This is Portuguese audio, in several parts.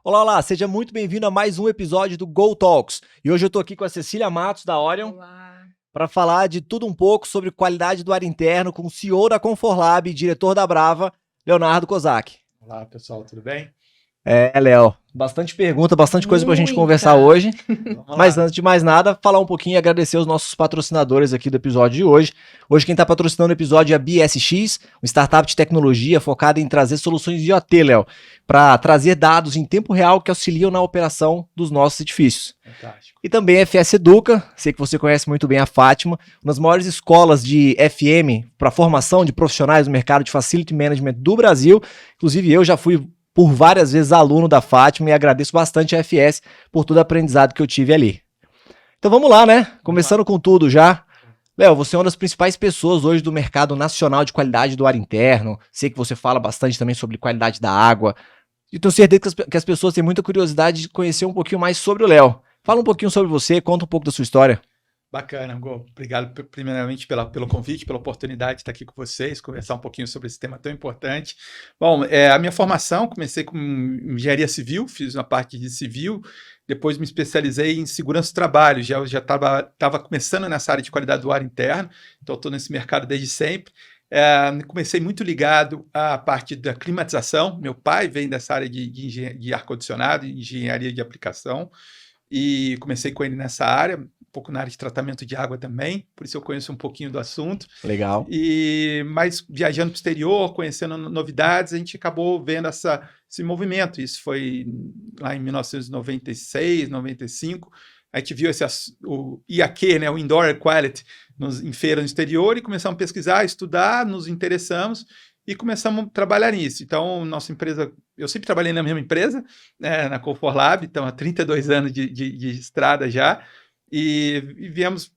Olá, olá, seja muito bem-vindo a mais um episódio do Go Talks. E hoje eu estou aqui com a Cecília Matos, da Orion, para falar de tudo um pouco sobre qualidade do ar interno com o CEO da Conforlab e diretor da Brava, Leonardo Kozak. Olá, pessoal, tudo bem? Léo, bastante pergunta, bastante coisa pra gente conversar hoje. Mas antes de mais nada, falar um pouquinho e agradecer os nossos patrocinadores aqui do episódio de hoje. Hoje quem está patrocinando o episódio é a BSX, uma startup de tecnologia focada em trazer soluções de IoT, Léo, para trazer dados em tempo real que auxiliam na operação dos nossos edifícios. Fantástico. E também a FS Educa, sei que você conhece muito bem a Fátima, uma das maiores escolas de FM para formação de profissionais no mercado de Facility Management do Brasil. Inclusive eu já fui por várias vezes aluno da Fátima e agradeço bastante a FS por todo o aprendizado que eu tive ali. Então vamos lá, né? Começando com tudo já. Léo, você é uma das principais pessoas hoje do mercado nacional de qualidade do ar interno. Sei que você fala bastante também sobre qualidade da água. E tenho certeza que as pessoas têm muita curiosidade de conhecer um pouquinho mais sobre o Léo. Fala um pouquinho sobre você, conta um pouco da sua história. Bacana, Gô. Obrigado primeiramente pelo convite, pela oportunidade de estar aqui com vocês, conversar um pouquinho sobre esse tema tão importante. Bom, a minha formação, comecei com engenharia civil, fiz uma parte de civil, depois me especializei em segurança do trabalho, já estava começando nessa área de qualidade do ar interno, então estou nesse mercado desde sempre. Comecei muito ligado à parte da climatização, meu pai vem dessa área de ar-condicionado, engenharia de aplicação, e comecei com ele nessa área, um pouco na área de tratamento de água também, por isso eu conheço um pouquinho do assunto. Legal. Mas viajando para o exterior, conhecendo novidades, a gente acabou vendo esse movimento. Isso foi lá em 1996, 95. A gente viu o IAQ, né, o Indoor Air Quality, em feira no exterior e começamos a pesquisar, estudar, nos interessamos e começamos a trabalhar nisso. Então, nossa empresa, eu sempre trabalhei na mesma empresa, na Conforlab, então há 32 anos de estrada já, e viemos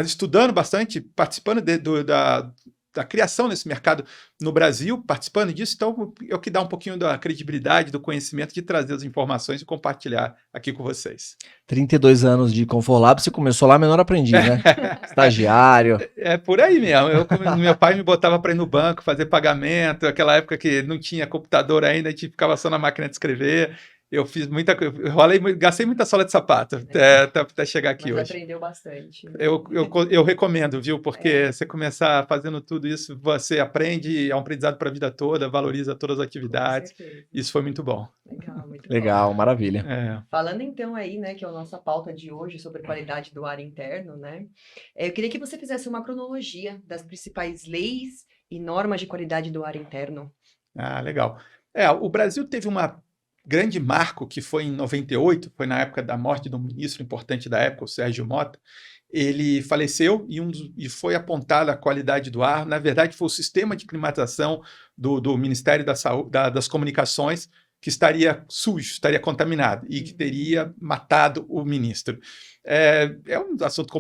estudando bastante, participando da criação desse mercado no Brasil, participando disso, então é o que dá um pouquinho da credibilidade, do conhecimento, de trazer as informações e compartilhar aqui com vocês. 32 anos de Conforlab, você começou lá menor aprendiz, né? Estagiário. É por aí mesmo. Meu pai me botava para ir no banco, fazer pagamento, aquela época que não tinha computador ainda, a gente ficava só na máquina de escrever. Eu fiz muita coisa, gastei muita sola de sapato até chegar aqui. Mas hoje. Aprendeu bastante. Eu recomendo, viu? Porque você começar fazendo tudo isso, você aprende, é um aprendizado para a vida toda, valoriza todas as atividades. Isso foi muito bom. Legal, muito Legal, bom. Maravilha. Falando então aí, né, que é a nossa pauta de hoje sobre qualidade do ar interno, né? Eu queria que você fizesse uma cronologia das principais leis e normas de qualidade do ar interno. Ah, legal. O Brasil teve uma grande marco que foi em 98, foi na época da morte do ministro importante da época, o Sérgio Mota. Ele faleceu e foi apontada a qualidade do ar. Na verdade, foi o sistema de climatização do Ministério da Saúde, das Comunicações, que estaria sujo, estaria contaminado e que teria matado o ministro. É um assunto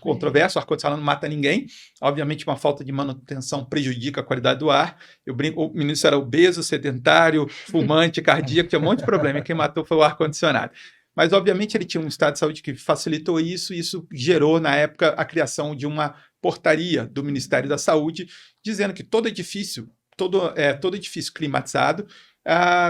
controverso, o ar-condicionado não mata ninguém, obviamente uma falta de manutenção prejudica a qualidade do ar. Eu brinco, o ministro era obeso, sedentário, fumante, cardíaco, tinha um monte de problema, e quem matou foi o ar-condicionado. Mas, obviamente, ele tinha um estado de saúde que facilitou isso, e isso gerou, na época, a criação de uma portaria do Ministério da Saúde, dizendo que todo edifício climatizado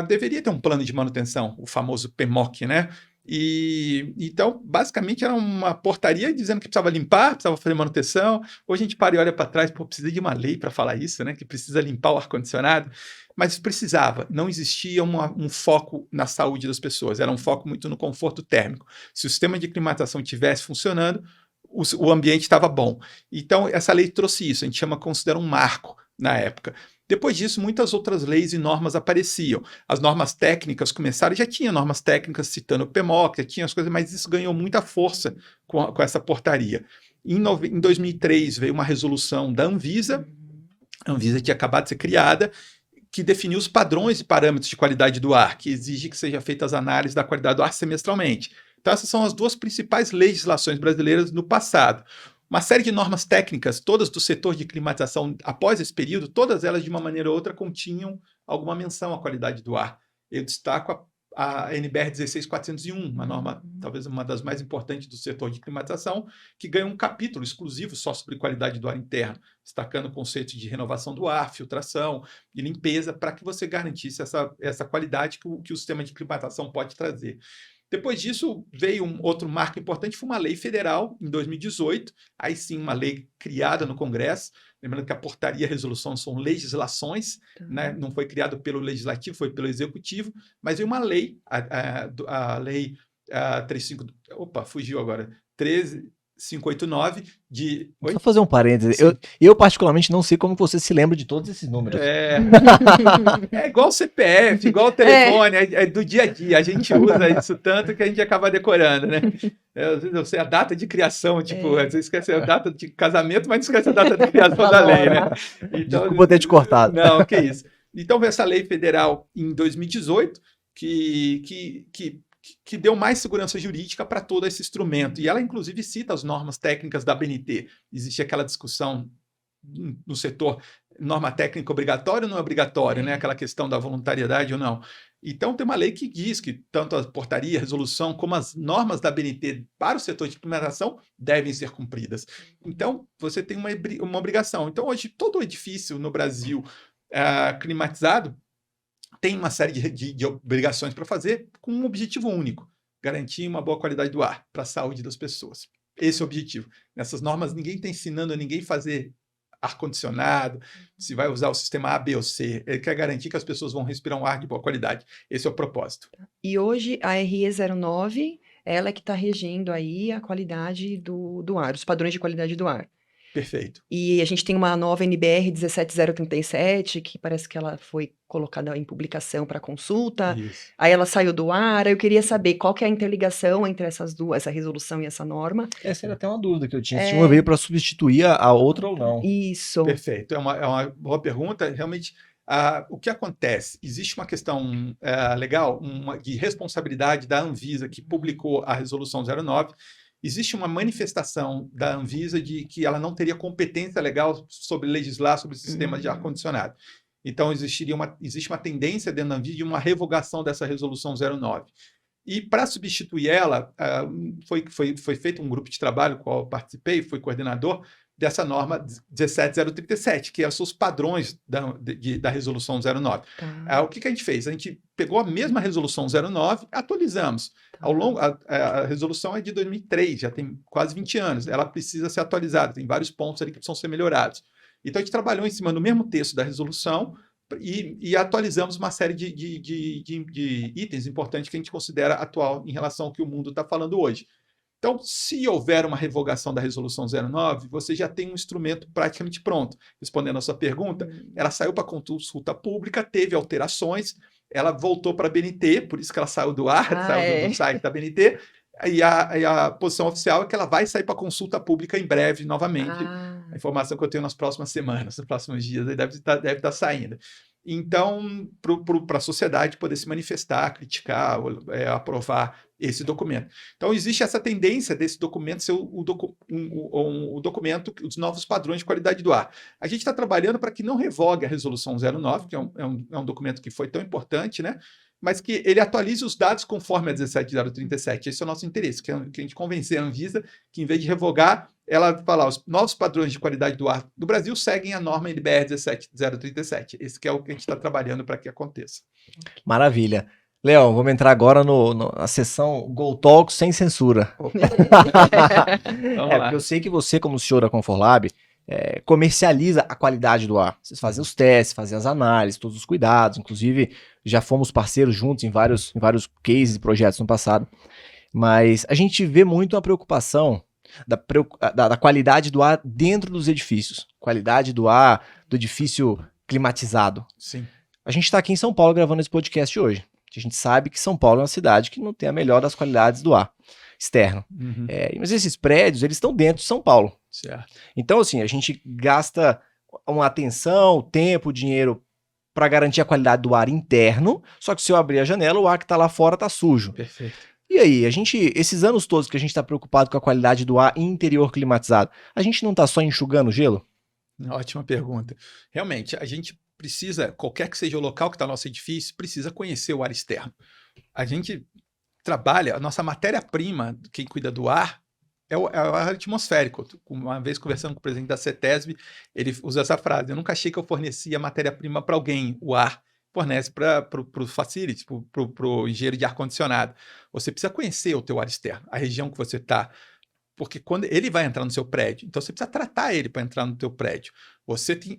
deveria ter um plano de manutenção, o famoso PMOC, né? Então, basicamente, era uma portaria dizendo que precisava limpar, precisava fazer manutenção. Hoje a gente para e olha para trás, precisa de uma lei para falar isso, né? Que precisa limpar o ar-condicionado. Mas precisava, não existia um foco na saúde das pessoas, era um foco muito no conforto térmico. Se o sistema de climatização estivesse funcionando, o ambiente estava bom. Então, essa lei trouxe isso, a gente considera um marco na época. Depois disso, muitas outras leis e normas apareciam. As normas técnicas começaram, já tinha normas técnicas citando o PMOC, já tinha as coisas, mas isso ganhou muita força com essa portaria. Em 2003, veio uma resolução da Anvisa, a Anvisa tinha acabado de ser criada, que definiu os padrões e parâmetros de qualidade do ar, que exige que sejam feitas análises da qualidade do ar semestralmente. Então, essas são as duas principais legislações brasileiras no passado. Uma série de normas técnicas, todas do setor de climatização, após esse período, todas elas, de uma maneira ou outra, continham alguma menção à qualidade do ar. Eu destaco a NBR 16401, uma norma, talvez uma das mais importantes do setor de climatização, que ganha um capítulo exclusivo só sobre qualidade do ar interno, destacando o conceito de renovação do ar, filtração e limpeza, para que você garantisse essa qualidade que o sistema de climatização pode trazer. Depois disso, veio um outro marco importante, foi uma lei federal, em 2018, aí sim uma lei criada no Congresso, lembrando que a portaria e a resolução são legislações, né? Não foi criado pelo Legislativo, foi pelo Executivo, mas veio uma lei, a lei 35... Opa, fugiu agora. 13589 de... Só fazer um parêntese. Eu particularmente não sei como você se lembra de todos esses números. É igual o CPF, igual o telefone, é do dia a dia. A gente usa isso tanto que a gente acaba decorando, né? Eu sei a data de criação, tipo, você esquece a data de casamento, mas não esquece a data de criação da lei, né? Então, desculpa ter te cortado. Não, que isso. Então, veio essa lei federal em 2018, que deu mais segurança jurídica para todo esse instrumento. E ela, inclusive, cita as normas técnicas da ABNT. Existe aquela discussão no setor, norma técnica obrigatória ou não é obrigatória, né? Aquela questão da voluntariedade ou não. Então, tem uma lei que diz que tanto a portaria, a resolução, como as normas da ABNT para o setor de climatização devem ser cumpridas. Então, você tem uma obrigação. Então, hoje, todo edifício no Brasil climatizado tem uma série de obrigações para fazer com um objetivo único: garantir uma boa qualidade do ar para a saúde das pessoas. Esse é o objetivo. Nessas normas, ninguém está ensinando a ninguém a fazer ar-condicionado, se vai usar o sistema A, B ou C. Ele quer garantir que as pessoas vão respirar um ar de boa qualidade. Esse é o propósito. E hoje a RE09, ela é que está regendo aí a qualidade do ar, os padrões de qualidade do ar. Perfeito. E a gente tem uma nova NBR 17037, que parece que ela foi colocada em publicação para consulta. Isso. Aí ela saiu do ar. Eu queria saber qual que é a interligação entre essas duas, essa resolução e essa norma. Essa era até uma dúvida que eu tinha. Se uma veio para substituir a outra ou não. Isso. Perfeito. É uma boa pergunta. Realmente, o que acontece? Existe uma questão legal de responsabilidade da Anvisa, que publicou a resolução 09. Existe uma manifestação da Anvisa de que ela não teria competência legal sobre legislar sobre o sistema de ar-condicionado. Então, existe uma tendência dentro da Anvisa de uma revogação dessa resolução 09. E, para substituir ela, foi feito um grupo de trabalho, com o qual eu participei, fui coordenador dessa norma 17037, que são os padrões da resolução 09. O que a gente fez? A gente pegou a mesma resolução 09, atualizamos. A resolução é de 2003, já tem quase 20 anos. Ela precisa ser atualizada, tem vários pontos ali que precisam ser melhorados. Então, a gente trabalhou em cima do mesmo texto da resolução e atualizamos uma série de itens importantes que a gente considera atual em relação ao que o mundo está falando hoje. Então, se houver uma revogação da resolução 09, você já tem um instrumento praticamente pronto. Respondendo a sua pergunta, ela saiu para consulta pública, teve alterações, ela voltou para a BNT, por isso que ela saiu do ar, saiu do site da BNT, e a posição oficial é que ela vai sair para consulta pública em breve, novamente. A informação que eu tenho nas próximas semanas, nos próximos dias, deve estar saindo. Então, para a sociedade poder se manifestar, criticar, aprovar esse documento. Então, existe essa tendência desse documento ser o documento, os novos padrões de qualidade do ar. A gente está trabalhando para que não revogue a resolução 09, que é um documento que foi tão importante, né? Mas que ele atualize os dados conforme a 17037. Esse é o nosso interesse, que a gente convencer a Anvisa que, em vez de revogar, ela falar os novos padrões de qualidade do ar do Brasil seguem a norma NBR 17037. Esse que é o que a gente está trabalhando para que aconteça. Maravilha. Léo, vamos entrar agora na sessão Go Talk sem censura. Vamos lá. Porque eu sei que você, como CEO da Conforlab, comercializa a qualidade do ar. Vocês fazem os testes, fazem as análises, todos os cuidados. Inclusive, já fomos parceiros juntos em vários cases e projetos no passado. Mas a gente vê muito a preocupação da qualidade do ar dentro dos edifícios. Qualidade do ar do edifício climatizado. Sim. A gente está aqui em São Paulo gravando esse podcast hoje. A gente sabe que São Paulo é uma cidade que não tem a melhor das qualidades do ar externo. Uhum. Mas esses prédios, eles estão dentro de São Paulo. Certo. Então, assim, a gente gasta uma atenção, tempo, dinheiro para garantir a qualidade do ar interno, só que se eu abrir a janela, o ar que está lá fora está sujo. Perfeito. E aí, esses anos todos que a gente está preocupado com a qualidade do ar interior climatizado, a gente não está só enxugando o gelo? Ótima pergunta. Realmente, a gente precisa, qualquer que seja o local que está no nosso edifício, precisa conhecer o ar externo. A gente trabalha, a nossa matéria-prima, quem cuida do ar, é o ar atmosférico. Uma vez conversando com o presidente da CETESB, ele usa essa frase: eu nunca achei que eu fornecia matéria-prima para alguém. O ar fornece para o facility, para o engenheiro de ar-condicionado. Você precisa conhecer o teu ar externo, a região que você está, porque quando ele vai entrar no seu prédio, então você precisa tratar ele para entrar no teu prédio. Você tem,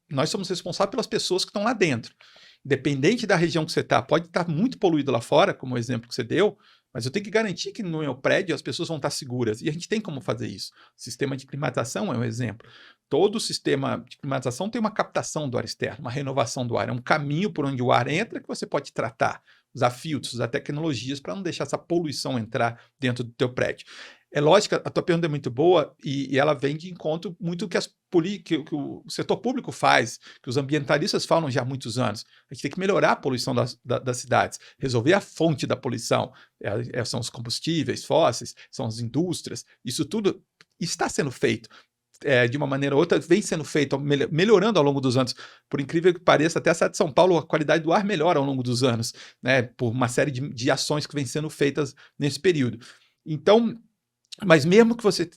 nós somos responsáveis pelas pessoas que estão lá dentro. Independente da região que você está, pode estar muito poluído lá fora, como o exemplo que você deu, mas eu tenho que garantir que no meu prédio as pessoas vão estar seguras. E a gente tem como fazer isso. O sistema de climatização é um exemplo. Todo sistema de climatização tem uma captação do ar externo, uma renovação do ar. É um caminho por onde o ar entra que você pode tratar, usar filtros, usar tecnologias para não deixar essa poluição entrar dentro do teu prédio. É lógico, a tua pergunta é muito boa e ela vem de encontro muito que o setor público faz, que os ambientalistas falam já há muitos anos. A gente tem que melhorar a poluição das cidades, resolver a fonte da poluição. São os combustíveis fósseis, são as indústrias, isso tudo está sendo feito. De uma maneira ou outra, vem sendo feito, melhorando ao longo dos anos. Por incrível que pareça, até a cidade de São Paulo, a qualidade do ar melhora ao longo dos anos, né, por uma série de ações que vêm sendo feitas nesse período. Então, mas mesmo que você...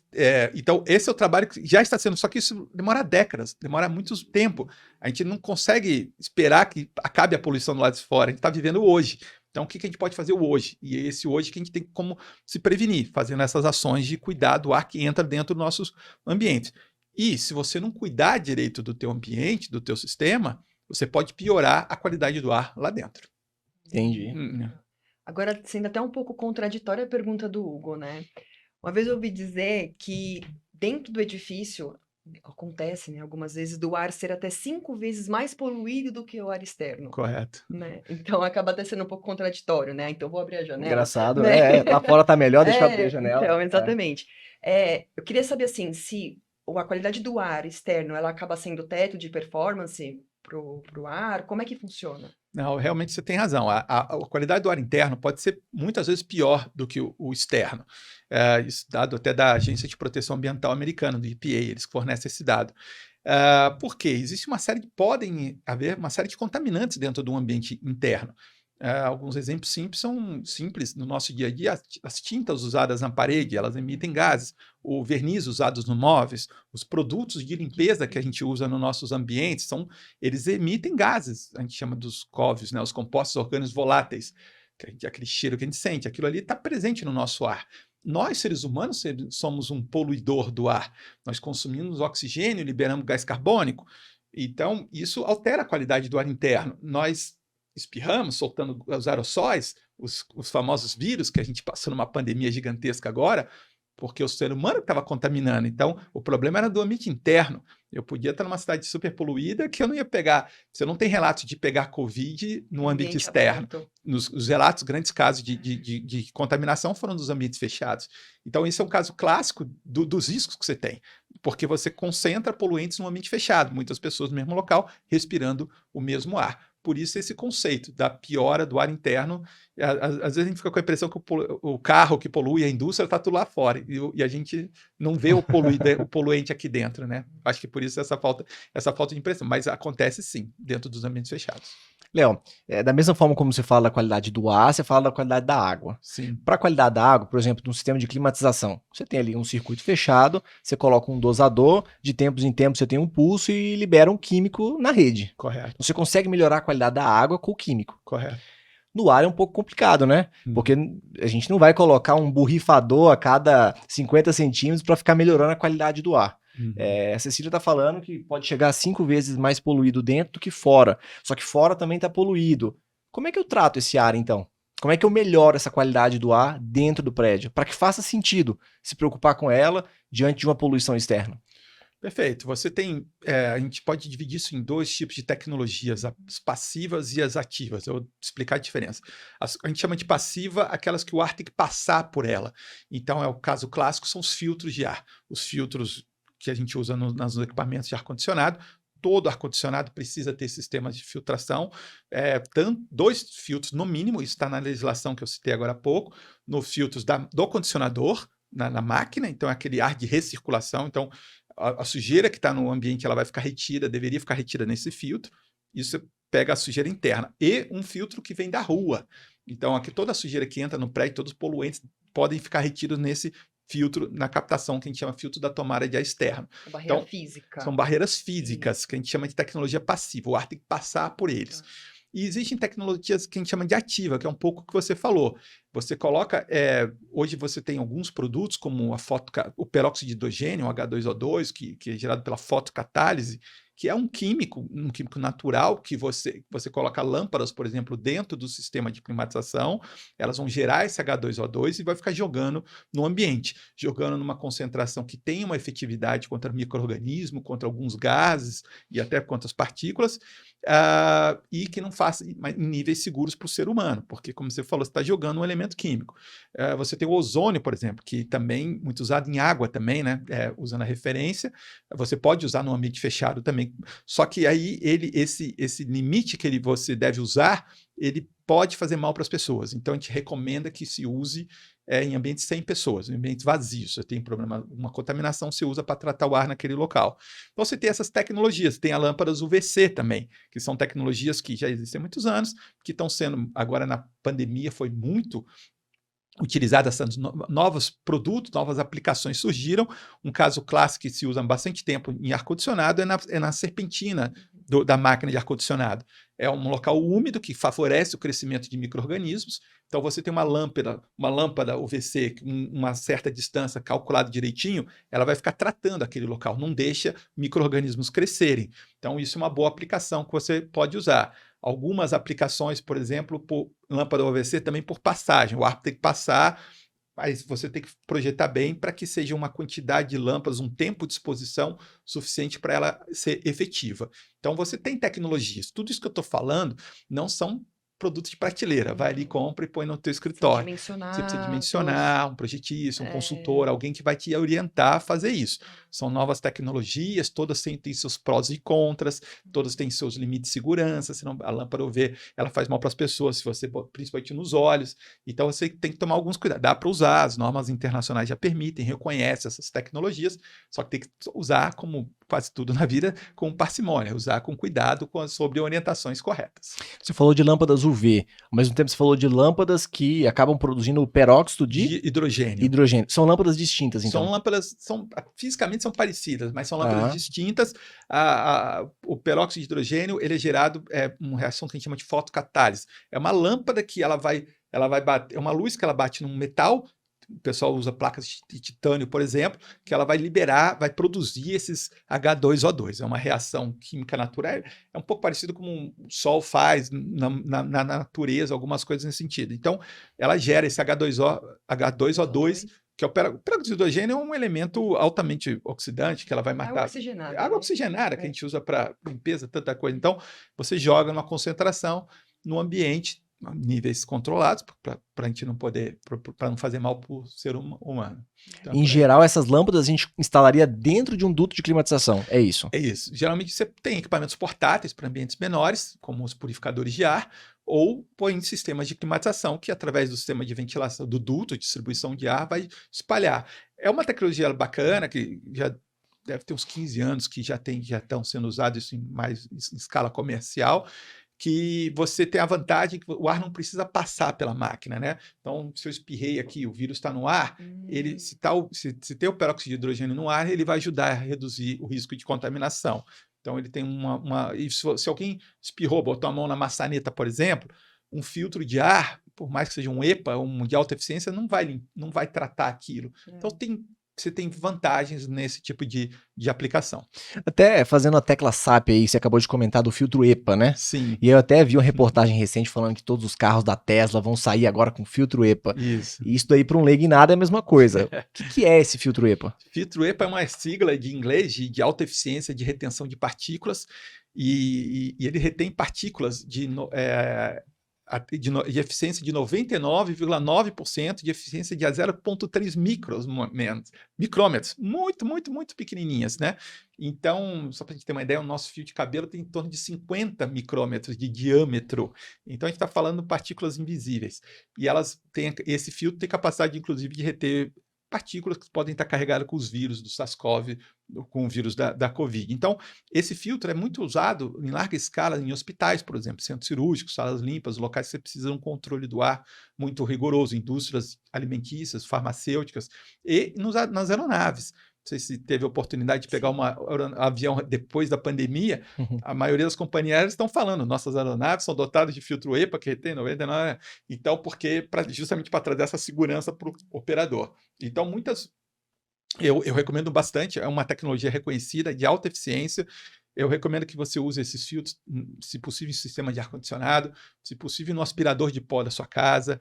então, esse é o trabalho que já está sendo, só que isso demora décadas, demora muito tempo. A gente não consegue esperar que acabe a poluição do lado de fora, a gente está vivendo hoje. Então, o que a gente pode fazer hoje? E é esse hoje que a gente tem como se prevenir, fazendo essas ações de cuidar do ar que entra dentro dos nossos ambientes. E se você não cuidar direito do teu ambiente, do teu sistema, você pode piorar a qualidade do ar lá dentro. Entendi. Agora, sendo até um pouco contraditória a pergunta do Hugo, né? Uma vez eu ouvi dizer que dentro do edifício acontece, né, algumas vezes, do ar ser até 5 vezes mais poluído do que o ar externo. Correto. Né? Então acaba até sendo um pouco contraditório, né? Então vou abrir a janela. Engraçado, né? lá fora tá melhor, deixa eu abrir a janela. Então, exatamente. Eu queria saber, assim, se a qualidade do ar externo, ela acaba sendo teto de performance pro ar, como é que funciona? Não, realmente você tem razão. A qualidade do ar interno pode ser muitas vezes pior do que o externo. Isso dado até da Agência de Proteção Ambiental americana, do EPA, eles fornecem esse dado. Por quê? Podem haver uma série de contaminantes dentro do ambiente interno. Alguns exemplos simples no nosso dia a dia: as tintas usadas na parede, elas emitem gases, o verniz usados nos móveis, os produtos de limpeza que a gente usa nos nossos ambientes, eles emitem gases, a gente chama dos COVs, né, os compostos orgânicos voláteis, aquele cheiro que a gente sente, aquilo ali está presente no nosso ar. Nós, seres humanos, somos um poluidor do ar. Nós consumimos oxigênio, liberamos gás carbônico, então isso altera a qualidade do ar interno. Nós espirramos, soltando os aerossóis, os famosos vírus que a gente passou numa pandemia gigantesca agora, porque o ser humano estava contaminando. Então, o problema era do ambiente interno. Eu podia estar numa cidade super poluída que eu não ia pegar. Você não tem relato de pegar Covid no ambiente externo. Os relatos, grandes casos de contaminação foram dos ambientes fechados. Então, esse é um caso clássico dos riscos que você tem, porque você concentra poluentes num ambiente fechado, muitas pessoas no mesmo local respirando o mesmo ar. Por isso, esse conceito da piora do ar interno. Às vezes a gente fica com a impressão que o carro que polui, a indústria, está tudo lá fora. E a gente não vê o poluente aqui dentro, né? Acho que por isso essa falta de impressão. Mas acontece sim, dentro dos ambientes fechados. Léo, da mesma forma como você fala da qualidade do ar, você fala da qualidade da água. Sim. Para a qualidade da água, por exemplo, num sistema de climatização, você tem ali um circuito fechado, você coloca um dosador, de tempos em tempos você tem um pulso e libera um químico na rede. Correto. Você consegue melhorar a qualidade da água com o químico. Correto. No ar é um pouco complicado, né? Porque a gente não vai colocar um borrifador a cada 50 centímetros para ficar melhorando a qualidade do ar. A Cecília está falando que pode chegar a 5 vezes mais poluído dentro do que fora. Só que fora também está poluído. Como é que eu trato esse ar, então? Como é que eu melhoro essa qualidade do ar dentro do prédio? Para que faça sentido se preocupar com ela diante de uma poluição externa. Perfeito. Você tem... a gente pode dividir isso em 2 tipos de tecnologias, as passivas e as ativas. Eu vou explicar a diferença. A gente chama de passiva aquelas que o ar tem que passar por ela. Então, o caso clássico são os filtros de ar. Os filtros que a gente usa nos equipamentos de ar-condicionado. Todo ar-condicionado precisa ter sistemas de filtração. 2 filtros no mínimo, isso está na legislação que eu citei agora há pouco, nos filtros do condicionador, na máquina, então é aquele ar de recirculação. Então, a sujeira que está no ambiente ela vai ficar retida, deveria ficar retida nesse filtro. Isso pega a sujeira interna, e um filtro que vem da rua. Então, aqui toda a sujeira que entra no prédio, todos os poluentes podem ficar retidos nesse filtro, na captação que a gente chama filtro da tomada de ar externo. A barreira Então, física. são barreiras físicas, que a gente chama de tecnologia passiva. O ar tem que passar por eles. E existem tecnologias que a gente chama de ativa, que é um pouco o que você falou. Você coloca, hoje você tem alguns produtos, como o peróxido de hidrogênio, o H2O2, que é gerado pela fotocatálise, que é um químico natural, que você coloca lâmpadas, por exemplo, dentro do sistema de climatização, elas vão gerar esse H2O2 e vai ficar jogando no ambiente, jogando numa concentração que tem uma efetividade contra micro-organismo, contra alguns gases e até contra as partículas, e que não faça em níveis seguros para o ser humano, porque, como você falou, você está jogando um elemento químico. Você tem o ozônio, por exemplo, que também muito usado em água também, né? Usando a referência, você pode usar no ambiente fechado também, só que aí esse limite que você deve usar, ele pode fazer mal para as pessoas. Então a gente recomenda que se use em ambientes sem pessoas, em ambientes vazios. Você tem problema, uma contaminação, você usa para tratar o ar naquele local. Então você tem essas tecnologias, tem a lâmpadas UVC também, que são tecnologias que já existem há muitos anos, que estão sendo, agora na pandemia foi muito utilizadas, novos produtos, novas aplicações surgiram. Um caso clássico que se usa há bastante tempo em ar-condicionado é na serpentina da máquina de ar-condicionado. É um local úmido que favorece o crescimento de micro-organismos. Então, você tem uma lâmpada UVC, com uma certa distância calculada direitinho, ela vai ficar tratando aquele local, não deixa micro-organismos crescerem. Então, isso é uma boa aplicação que você pode usar. Algumas aplicações, por exemplo, por lâmpada UVC, também por passagem. O ar tem que passar, mas você tem que projetar bem para que seja uma quantidade de lâmpadas, um tempo de exposição suficiente para ela ser efetiva. Então, você tem tecnologias. Tudo isso que eu estou falando não são produtos de prateleira. Vai ali, compra e põe no teu escritório. Você precisa dimensionar, um projetista, um consultor, alguém que vai te orientar a fazer isso. São novas tecnologias, todas têm seus prós e contras, todas têm seus limites de segurança, senão a lâmpada UV, ela faz mal para as pessoas, se você, principalmente nos olhos. Então você tem que tomar alguns cuidados. Dá para usar, as normas internacionais já permitem, reconhecem essas tecnologias, só que tem que usar, como quase tudo na vida, com parcimônia, usar com cuidado, sobre orientações corretas. Você falou de lâmpadas UV, ao mesmo tempo você falou de lâmpadas que acabam produzindo peróxido de hidrogênio. São lâmpadas distintas, então? São lâmpadas, fisicamente são parecidas, mas são lâmpadas distintas. O peróxido de hidrogênio, ele é gerado uma reação que a gente chama de fotocatálise. É uma lâmpada que ela vai bater, é uma luz que ela bate num metal. O pessoal usa placas de titânio, por exemplo, que ela vai produzir esses H2O2. É uma reação química natural, é um pouco parecido com o Sol faz na natureza, algumas coisas nesse sentido. Então, ela gera esse H2O2, que é o peróxido de hidrogênio, é um elemento altamente oxidante, que ela vai matar. Água oxigenada, que a gente usa para limpeza, tanta coisa. Então, você joga numa concentração no ambiente, níveis controlados, para a gente não poder, para não fazer mal para o ser humano. Então, em geral, essas lâmpadas a gente instalaria dentro de um duto de climatização, é isso? É isso. Geralmente você tem equipamentos portáteis para ambientes menores, como os purificadores de ar, ou põe em sistemas de climatização, que através do sistema de ventilação do duto, de distribuição de ar, vai espalhar. É uma tecnologia bacana, que já deve ter uns 15 anos que já estão sendo usados isso em escala comercial, que você tem a vantagem que o ar não precisa passar pela máquina, né? Então, se eu espirrei aqui, o vírus está no ar, se tem o peróxido de hidrogênio no ar, ele vai ajudar a reduzir o risco de contaminação. Então, ele tem se alguém espirrou, botou a mão na maçaneta, por exemplo, um filtro de ar, por mais que seja um EPA, de alta eficiência, não vai tratar aquilo. Então, você tem vantagens nesse tipo de aplicação. Até fazendo a tecla SAP aí, você acabou de comentar do filtro EPA, né? Sim. E eu até vi uma reportagem recente falando que todos os carros da Tesla vão sair agora com filtro EPA. Isso. E isso daí para um leigo em nada é a mesma coisa. O que é esse filtro EPA? Filtro EPA é uma sigla de inglês de alta eficiência de retenção de partículas, e ele retém partículas de eficiência de 99,9%, de eficiência de 0,3 micrômetros, muito, muito, muito pequenininhas, né? Então, só para a gente ter uma ideia, o nosso fio de cabelo tem em torno de 50 micrômetros de diâmetro. Então, a gente está falando de partículas invisíveis. E esse filtro tem capacidade, inclusive, de reter partículas que podem estar carregadas com os vírus do SARS-CoV, com o vírus da Covid. Então, esse filtro é muito usado em larga escala em hospitais, por exemplo, centros cirúrgicos, salas limpas, locais que você precisa de um controle do ar muito rigoroso, indústrias alimentícias, farmacêuticas e nas aeronaves. Não sei se teve a oportunidade de pegar um avião depois da pandemia, a maioria das companhias aéreas estão falando, nossas aeronaves são dotadas de filtro EPA, que retém 99, então, justamente para trazer essa segurança para o operador. Então, eu recomendo bastante, é uma tecnologia reconhecida, de alta eficiência. Eu recomendo que você use esses filtros, se possível, em sistema de ar-condicionado, se possível, no aspirador de pó da sua casa,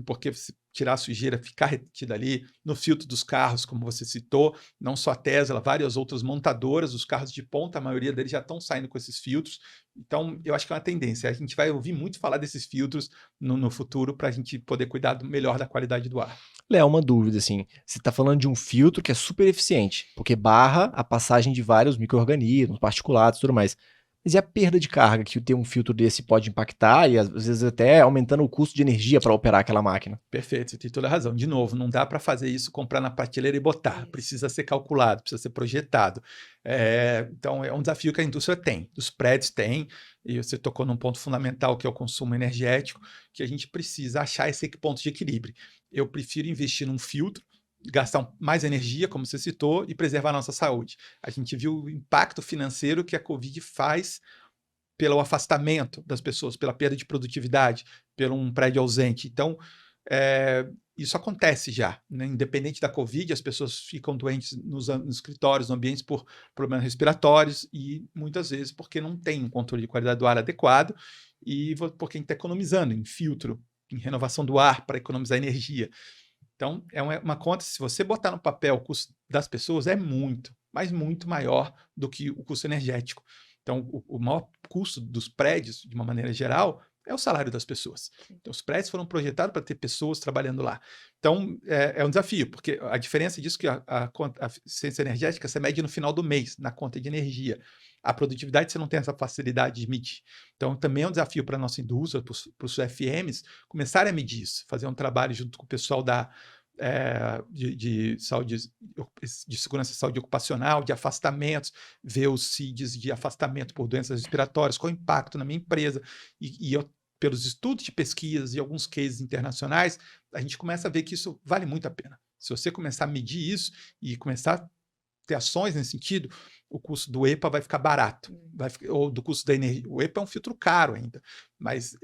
porque se tirar a sujeira, ficar retida ali, no filtro dos carros, como você citou, não só a Tesla, várias outras montadoras, os carros de ponta, a maioria deles já estão saindo com esses filtros. Então, eu acho que é uma tendência. A gente vai ouvir muito falar desses filtros no futuro para a gente poder cuidar melhor da qualidade do ar. Léo, uma dúvida, assim, você está falando de um filtro que é super eficiente, porque barra a passagem de vários micro-organismos, particulados e tudo mais. Mas e a perda de carga que ter um filtro desse pode impactar e às vezes até aumentando o custo de energia para operar aquela máquina? Perfeito, você tem toda a razão. De novo, não dá para fazer isso, comprar na prateleira e botar. Isso. Precisa ser calculado, precisa ser projetado. Então, é um desafio que a indústria tem, os prédios têm, e você tocou num ponto fundamental, que é o consumo energético, que a gente precisa achar esse ponto de equilíbrio. Eu prefiro investir num filtro, gastar mais energia, como você citou, e preservar a nossa saúde. A gente viu o impacto financeiro que a Covid faz pelo afastamento das pessoas, pela perda de produtividade, pelo um prédio ausente. Então, isso acontece já, né? Independente da Covid, as pessoas ficam doentes nos escritórios, nos ambientes, por problemas respiratórios e muitas vezes porque não tem um controle de qualidade do ar adequado e porque a gente está economizando em filtro, em renovação do ar para economizar energia. Então, é uma conta, se você botar no papel o custo das pessoas, é muito, mas muito maior do que o custo energético. Então, o maior custo dos prédios, de uma maneira geral, é o salário das pessoas. Então, os prédios foram projetados para ter pessoas trabalhando lá. Então, é um desafio, porque a diferença disso é que a eficiência energética você mede no final do mês, na conta de energia. A produtividade você não tem essa facilidade de medir. Então, também é um desafio para a nossa indústria, para os FMs, começarem a medir isso, fazer um trabalho junto com o pessoal de saúde, de segurança e saúde ocupacional, de afastamentos, ver os CIDs de afastamento por doenças respiratórias, qual o impacto na minha empresa, pelos estudos de pesquisas e alguns cases internacionais, a gente começa a ver que isso vale muito a pena. Se você começar a medir isso e começar a ter ações nesse sentido, o custo do EPA vai ficar barato, ou do custo da energia. O EPA é um filtro caro ainda, mas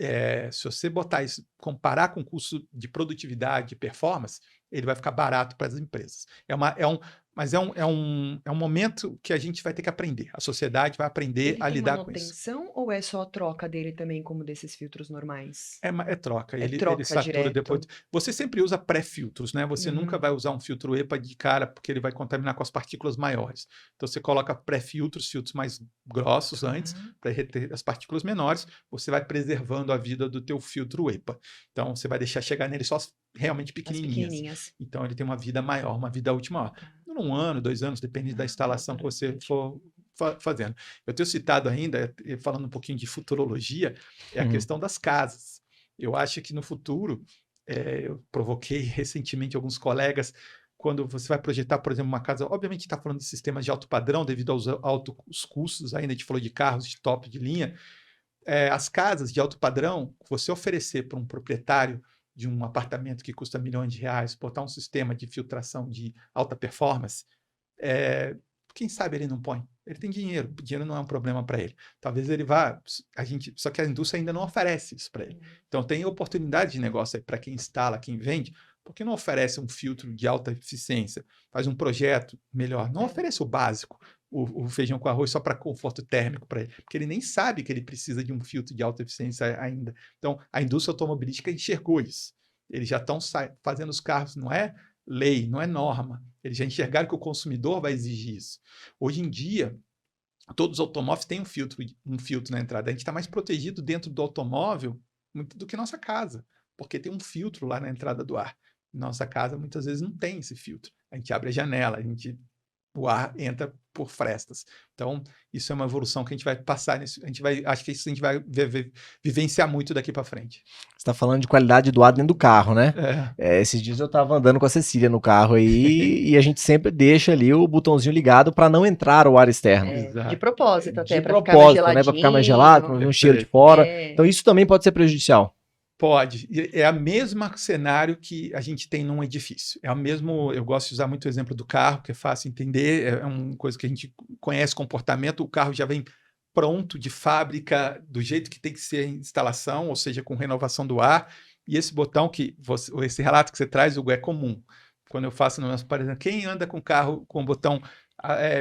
se você botar isso, comparar com o custo de produtividade, de performance, ele vai ficar barato para as empresas. Mas é um momento que a gente vai ter que aprender. A sociedade vai aprender a lidar com isso. Ele tem manutenção ou é só a troca dele também, como desses filtros normais? É troca. Ele troca satura direto. depois. Você sempre usa pré-filtros, né? Você nunca vai usar um filtro EPA de cara, porque ele vai contaminar com as partículas maiores. Então, você coloca pré-filtros, filtros mais grossos antes, para reter as partículas menores. Você vai preservando a vida do teu filtro EPA. Então, você vai deixar chegar nele só as realmente pequenininhas. Então, ele tem uma vida maior, uma vida útil maior. Um ano, 2 anos, depende da instalação que você for fazendo. Eu tenho citado ainda, falando um pouquinho de futurologia, a questão das casas. Eu acho que no futuro, eu provoquei recentemente alguns colegas, quando você vai projetar, por exemplo, uma casa, obviamente está falando de sistemas de alto padrão, devido aos altos custos, ainda a gente falou de carros de top de linha, as casas de alto padrão, você oferecer para um proprietário de um apartamento que custa milhões de reais, botar um sistema de filtração de alta performance, quem sabe ele não põe. Ele tem dinheiro, o dinheiro não é um problema para ele. Talvez ele vá, só que a indústria ainda não oferece isso para ele. Então tem oportunidade de negócio aí para quem instala, quem vende, porque não oferece um filtro de alta eficiência, faz um projeto melhor, não oferece o básico, o feijão com arroz só para conforto térmico para ele, porque ele nem sabe que ele precisa de um filtro de alta eficiência ainda. Então, a indústria automobilística enxergou isso. Eles já estão fazendo os carros, não é lei, não é norma. Eles já enxergaram que o consumidor vai exigir isso. Hoje em dia, todos os automóveis têm um filtro na entrada. A gente está mais protegido dentro do automóvel do que nossa casa, porque tem um filtro lá na entrada do ar. Nossa casa, muitas vezes, não tem esse filtro. A gente abre a janela, a gente o ar entra por frestas. Então, isso é uma evolução que a gente vai passar nisso. Acho que isso a gente vai vivenciar muito daqui para frente. Você está falando de qualidade do ar dentro do carro, né? É. Esses dias eu estava andando com a Cecília no carro aí e a gente sempre deixa ali o botãozinho ligado para não entrar o ar externo. Exato. De propósito até, De para ficar mais propósito, né? Para ficar mais gelado, para não ver um cheiro de Perfeito. fora. É. Então isso também pode ser prejudicial. Pode. É o mesmo cenário que a gente tem num edifício. É o mesmo. Eu gosto de usar muito o exemplo do carro, que é fácil entender. É uma coisa que a gente conhece comportamento. O carro já vem pronto de fábrica, do jeito que tem que ser a instalação, ou seja, com renovação do ar. E esse botão esse relato que você traz, Hugo, é comum. Quando eu faço no nosso parecer, quem anda com carro com o botão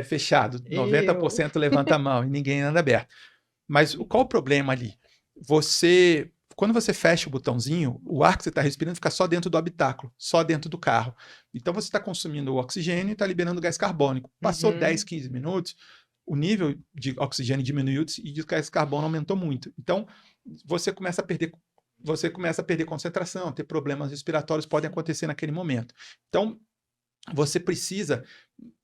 fechado? 90% levanta a mão e ninguém anda aberto. Mas qual o problema ali? Quando você fecha o botãozinho, o ar que você está respirando fica só dentro do habitáculo, só dentro do carro. Então você está consumindo o oxigênio e está liberando gás carbônico. Passou 10, 15 minutos, o nível de oxigênio diminuiu e de gás carbono aumentou muito. Então você começa a perder concentração, ter problemas respiratórios podem acontecer naquele momento. Então você precisa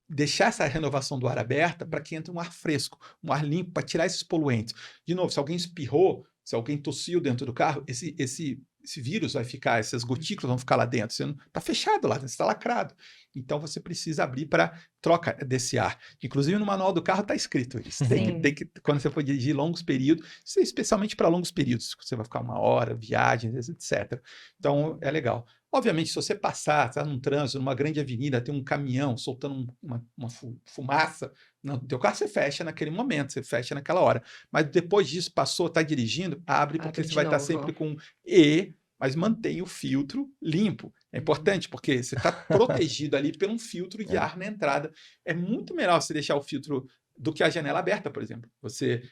deixar essa renovação do ar aberta para que entre um ar fresco, um ar limpo, para tirar esses poluentes. De novo, se alguém espirrou, se alguém tossiu dentro do carro, esse vírus vai ficar, essas gotículas vão ficar lá dentro. Você está fechado lá, você está lacrado. Então você precisa abrir para troca desse ar. Inclusive no manual do carro está escrito isso. Tem que, quando você for dirigir longos períodos, especialmente para longos períodos, você vai ficar 1 hora, viagens, etc. Então é legal. Obviamente, se você passar, está num trânsito, numa grande avenida, tem um caminhão soltando uma fumaça, no teu carro você fecha naquele momento, você fecha naquela hora. Mas depois disso, passou, está dirigindo, abre porque você vai estar sempre com mas mantém o filtro limpo. É importante porque você está protegido ali por um filtro de ar na entrada. É muito melhor você deixar o filtro do que a janela aberta, por exemplo. Você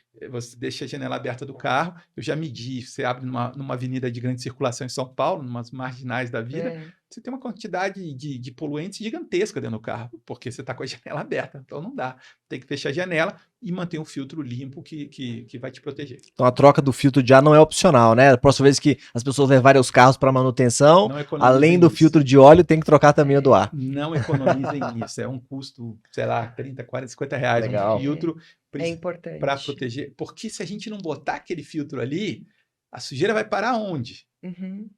deixa a janela aberta do carro, eu já medi, você abre numa avenida de grande circulação em São Paulo, numas marginais da vida, você tem uma quantidade de poluentes gigantesca dentro do carro, porque você está com a janela aberta, então não dá. Tem que fechar a janela e manter um filtro limpo que vai te proteger. Então a troca do filtro de ar não é opcional, né? A próxima vez que as pessoas levarem os carros para manutenção, além do filtro de óleo, tem que trocar também o do ar. Não economizem nisso, é um custo, sei lá, 30, 40, 50 reais. Legal. Um filtro importante. Para proteger, porque se a gente não botar aquele filtro ali, a sujeira vai parar onde?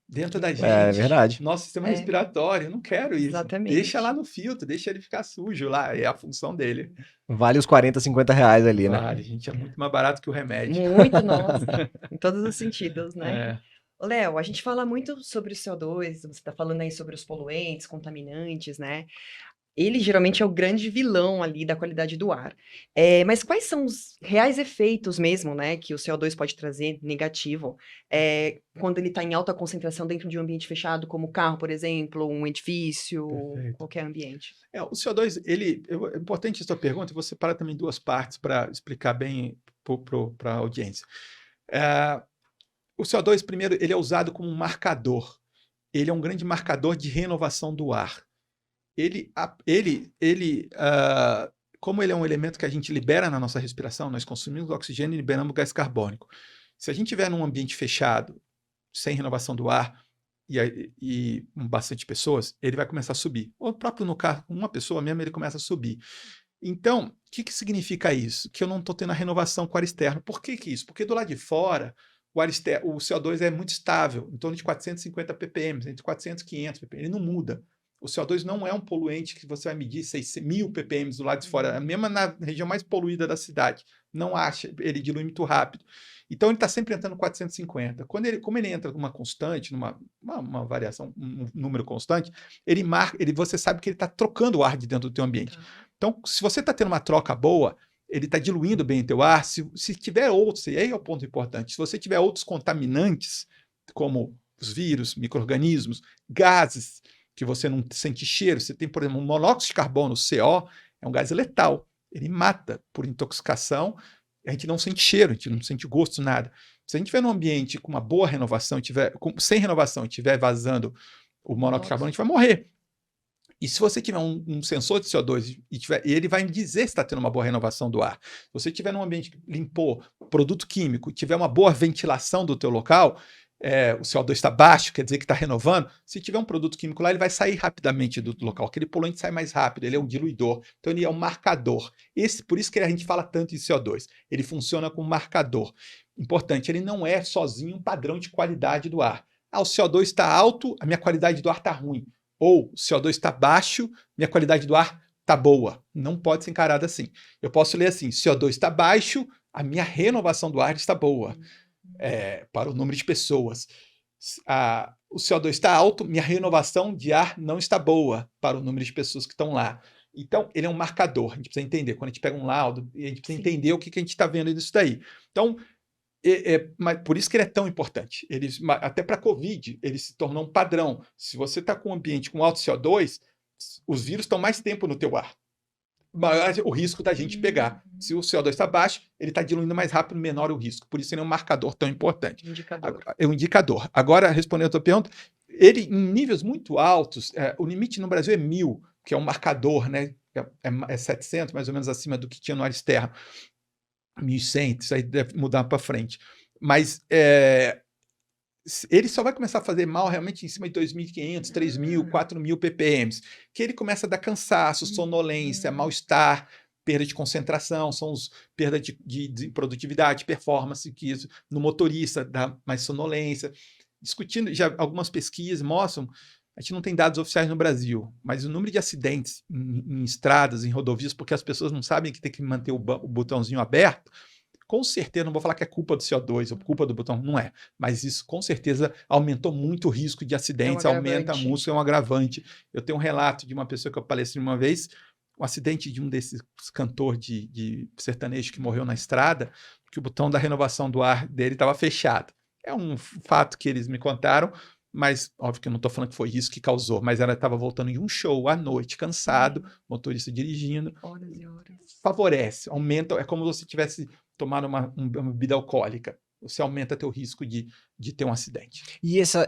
Dentro da gente. É verdade. Nosso sistema respiratório, eu não quero isso. Exatamente. Deixa lá no filtro, deixa ele ficar sujo lá, é a função dele. Vale os 40, 50 reais ali, né? Vale, gente, é muito mais barato que o remédio. Muito, nossa, em todos os sentidos, né? É. Léo, a gente fala muito sobre o CO2, você está falando aí sobre os poluentes, contaminantes, né? Ele geralmente é o grande vilão ali da qualidade do ar. Mas quais são os reais efeitos mesmo, né, que o CO2 pode trazer negativo quando ele está em alta concentração dentro de um ambiente fechado, como o carro, por exemplo, um edifício, Perfeito. qualquer ambiente? O CO2, é importante a sua pergunta, vou separar também 2 partes para explicar bem para a audiência. O CO2, primeiro, ele é usado como um marcador. Ele é um grande marcador de renovação do ar. Como ele é um elemento que a gente libera na nossa respiração, nós consumimos oxigênio e liberamos gás carbônico. Se a gente estiver num ambiente fechado, sem renovação do ar, e com bastante pessoas, ele vai começar a subir. Ou próprio no carro, com uma pessoa mesmo, ele começa a subir. Então, o que significa isso? Que eu não estou tendo a renovação com o ar externo. Por que isso? Porque do lado de fora, o CO2 é muito estável, em torno de 450 ppm, entre 400 e 500 ppm, ele não muda. O CO2 não é um poluente que você vai medir 6.000 ppm do lado de fora, mesmo na região mais poluída da cidade. Não acha, ele dilui muito rápido. Então, ele está sempre entrando 450. Como ele entra numa constante, numa variação, um número constante, você sabe que ele está trocando o ar de dentro do teu ambiente. Então, se você está tendo uma troca boa, ele está diluindo bem o teu ar. Se tiver outros, e aí é o ponto importante, se você tiver outros contaminantes, como os vírus, micro-organismos, gases, que você não sente cheiro, você tem, por exemplo, um monóxido de carbono, CO, é um gás letal. Ele mata por intoxicação, a gente não sente cheiro, a gente não sente gosto, nada. Se a gente estiver num ambiente com uma boa renovação, sem renovação, e estiver vazando o monóxido de carbono, a gente vai morrer. E se você tiver um sensor de CO2 e ele vai me dizer se está tendo uma boa renovação do ar. Se você estiver num ambiente que limpou produto químico, tiver uma boa ventilação do teu local, o CO2 está baixo, quer dizer que está renovando. Se tiver um produto químico lá, ele vai sair rapidamente do local. Aquele poluente sai mais rápido, ele é um diluidor. Então, ele é um marcador. Por isso que a gente fala tanto de CO2. Ele funciona como marcador. Importante, ele não é sozinho um padrão de qualidade do ar. O CO2 está alto, a minha qualidade do ar está ruim. Ou o CO2 está baixo, minha qualidade do ar está boa. Não pode ser encarado assim. Eu posso ler assim, CO2 está baixo, a minha renovação do ar está boa. Para o número de pessoas. O CO2 está alto, minha renovação de ar não está boa para o número de pessoas que estão lá. Então, ele é um marcador. A gente precisa entender. Quando a gente pega um laudo, a gente precisa entender o que a gente está vendo nisso daí. Então, mas por isso que ele é tão importante. Até para a Covid, ele se tornou um padrão. Se você está com um ambiente com alto CO2, os vírus estão mais tempo no teu ar. Maior o risco da gente pegar. Se o CO2 está baixo, ele está diluindo mais rápido, menor o risco. Por isso ele é um marcador tão importante. É um indicador. Agora, respondendo a tua pergunta, ele em níveis muito altos, o limite no Brasil é 1.000, que é um marcador, né? É 700, mais ou menos acima do que tinha no ar externo. 1.100, isso aí deve mudar para frente. Mas ele só vai começar a fazer mal realmente em cima de 2.500, 3.000, 4.000 ppm, que ele começa a dar cansaço, sonolência, mal-estar, perda de concentração, perda de produtividade, performance, que isso no motorista dá mais sonolência. Discutindo, já algumas pesquisas mostram, a gente não tem dados oficiais no Brasil, mas o número de acidentes em estradas, em rodovias, porque as pessoas não sabem que tem que manter o botãozinho aberto, com certeza, não vou falar que é culpa do CO2 ou culpa do botão, não é. Mas isso, com certeza, aumentou muito o risco de acidentes, aumenta muito, é um agravante. Eu tenho um relato de uma pessoa que eu palestrei uma vez, um acidente de um desses cantores de sertanejo que morreu na estrada, que o botão da renovação do ar dele estava fechado. É um fato que eles me contaram, mas óbvio que eu não estou falando que foi isso que causou, mas ela estava voltando de um show à noite, cansado, motorista dirigindo. Horas e horas. Favorece, aumenta, é como se tivesse tomar uma bebida alcoólica. Você aumenta teu risco de ter um acidente. E essa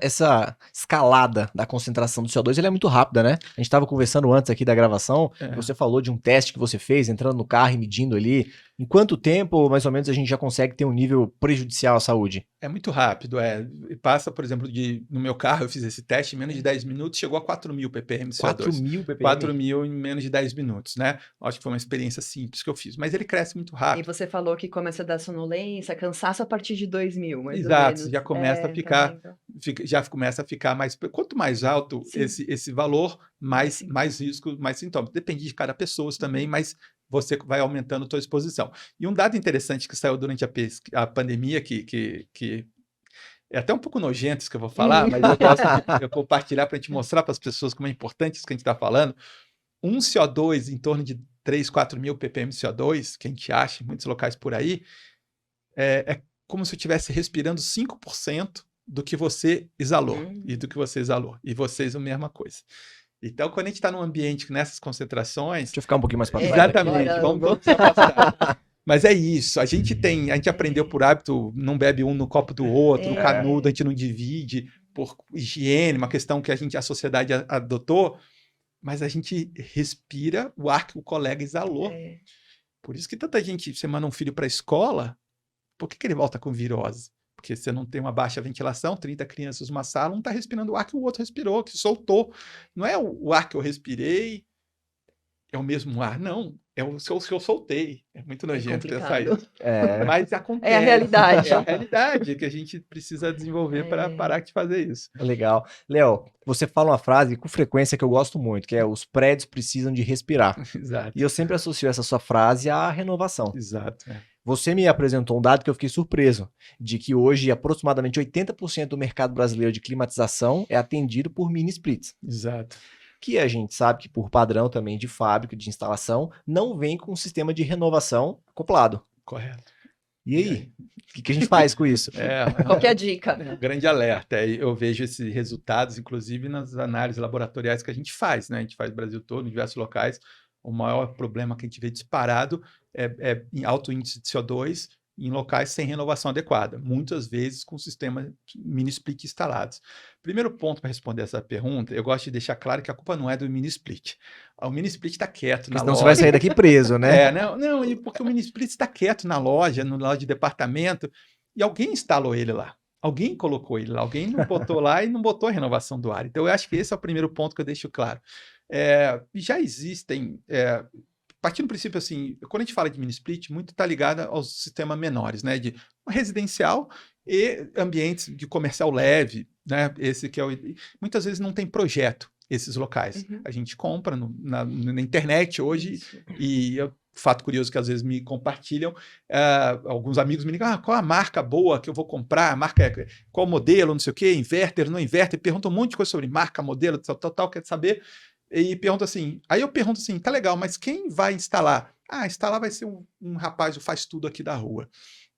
escalada da concentração do CO2, ela é muito rápida, né? A gente estava conversando antes aqui da gravação, você falou de um teste que você fez, entrando no carro e medindo ali. Em quanto tempo, mais ou menos, a gente já consegue ter um nível prejudicial à saúde? É muito rápido, Passa, por exemplo, no meu carro, eu fiz esse teste, em menos de 10 minutos, chegou a 4.000 ppm de CO2. 4.000 ppm? 4.000 em menos de 10 minutos, né? Acho que foi uma experiência simples que eu fiz, mas ele cresce muito rápido. E você falou que começa a dar sonolência, cansaço a partir de 2.000, mais Exato, ou menos. já começa a ficar, já começa a ficar mais... Quanto mais alto esse valor, mais risco, mais sintomas. Depende de cada pessoa também, mas você vai aumentando a sua exposição. E um dado interessante que saiu durante a pandemia, que é até um pouco nojento isso que eu vou falar, mas eu gosto de compartilhar para a gente mostrar para as pessoas como é importante isso que a gente está falando. Um CO2 em torno de 3, 4.000 ppm de CO2, que a gente acha em muitos locais por aí, é como se eu estivesse respirando 5% do que você exalou, e do que você exalou. E vocês a mesma coisa. Então, quando a gente está num ambiente nessas concentrações... Deixa eu ficar um pouquinho mais para trás. Exatamente, vamos se afastar. Mas é isso, a gente aprendeu por hábito, não bebe um no copo do outro, no canudo, a gente não divide, por higiene, uma questão que a sociedade adotou, mas a gente respira o ar que o colega exalou. Por isso que tanta gente, você manda um filho para a escola, por que ele volta com virose? Porque você não tem uma baixa ventilação, 30 crianças numa sala, um está respirando o ar que o outro respirou, que soltou. Não é o ar que eu respirei, é o mesmo ar, não. É o que eu soltei. É muito nojento pensar isso. Mas acontece. É a realidade. É a realidade que a gente precisa desenvolver para parar de fazer isso. Legal. Léo, você fala uma frase com frequência que eu gosto muito, que é os prédios precisam de respirar. Exato. E eu sempre associo essa sua frase à renovação. Exato. Você me apresentou um dado que eu fiquei surpreso, de que hoje aproximadamente 80% do mercado brasileiro de climatização é atendido por mini splits. Exato. Que a gente sabe que por padrão também de fábrica, de instalação, não vem com um sistema de renovação acoplado. Correto. E aí? O que a gente faz com isso? Qual que é a dica? Grande alerta. Eu vejo esses resultados, inclusive, nas análises laboratoriais que a gente faz, né? A gente faz no Brasil todo, em diversos locais. O maior problema que a gente vê disparado é em alto índice de CO2 em locais sem renovação adequada, muitas vezes com sistemas mini split instalados. Primeiro ponto para responder essa pergunta, eu gosto de deixar claro que a culpa não é do mini split. O mini split está quieto na loja. Senão você vai sair daqui preso, né? Porque o mini split está quieto na loja, no loja de departamento, e alguém instalou ele lá. Alguém colocou ele lá, alguém não botou lá e não botou a renovação do ar. Então, eu acho que esse é o primeiro ponto que eu deixo claro. Já existem, partindo do princípio assim, quando a gente fala de mini split, muito está ligado aos sistemas menores, né? De residencial e ambientes de comercial leve, né? Esse que é muitas vezes não tem projeto esses locais. Uhum. A gente compra na internet hoje Isso. e fato curioso que às vezes me compartilham, alguns amigos me ligam, qual a marca boa que eu vou comprar, qual modelo, não sei o quê, inverter, não inverter, perguntam um monte de coisa sobre marca, modelo, tal, quer saber, e pergunta assim, aí eu pergunto assim, tá legal, mas quem vai instalar? Instalar vai ser um rapaz, o faz tudo aqui da rua.